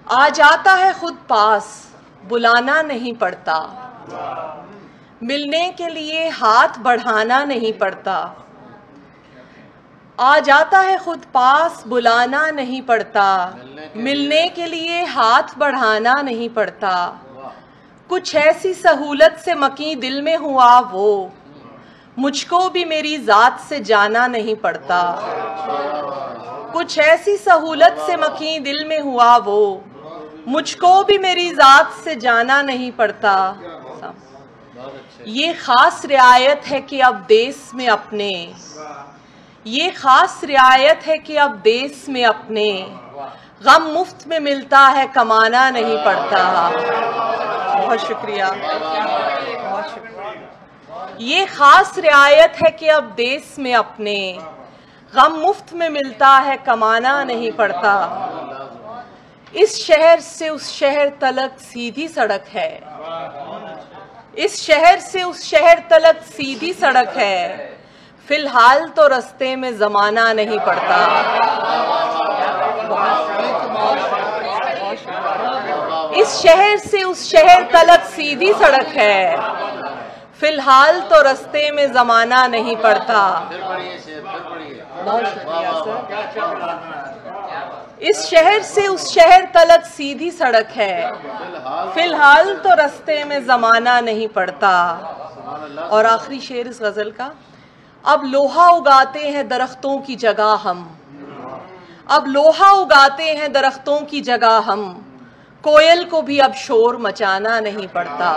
आ जाता है खुद पास, बुलाना नहीं पड़ता। मिलने के लिए हाथ बढ़ाना नहीं पड़ता। आ जाता है खुद पास, बुलाना नहीं पड़ता। मिलने के लिए हाथ बढ़ाना नहीं पड़ता। कुछ ऐसी सहूलत से मकीं दिल में हुआ वो, मुझको भी मेरी जात से जाना नहीं पड़ता। कुछ ऐसी सहूलत से मकीं दिल में हुआ वो, मुझको भी मेरी जात से जाना नहीं पड़ता। ये खास रियायत है कि अब देश में अपने, ये खास रियायत है कि अब देश में अपने, गम मुफ्त में मिलता है, कमाना नहीं पड़ता। बहुत शुक्रिया, बहुत शुक्रिया। ये खास रियायत है कि अब देश में अपने, गम मुफ्त में मिलता है, कमाना नहीं पड़ता। इस शहर से उस शहर तलक सीधी सड़क है, इस शहर से उस शहर तलक सीधी सड़क है। फिलहाल तो रास्ते में जमाना नहीं पड़ता। इस शहर से उस शहर तलक सीधी सड़क है, फिलहाल तो रास्ते में जमाना नहीं पड़ता। बहुत शुक्रिया सर। इस शहर से उस शहर तलक सीधी सड़क है, फिलहाल तो रास्ते में जमाना नहीं पड़ता। और आखिरी शेर इस गजल का, अब लोहा उगाते हैं दरख्तों की जगह हम, अब लोहा उगाते हैं दरख्तों की जगह हम, कोयल को भी अब शोर मचाना नहीं पड़ता।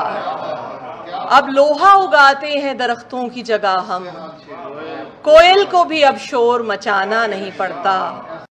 अब लोहा उगाते हैं दरख्तों की जगह हम, कोयल को भी अब शोर मचाना नहीं पड़ता।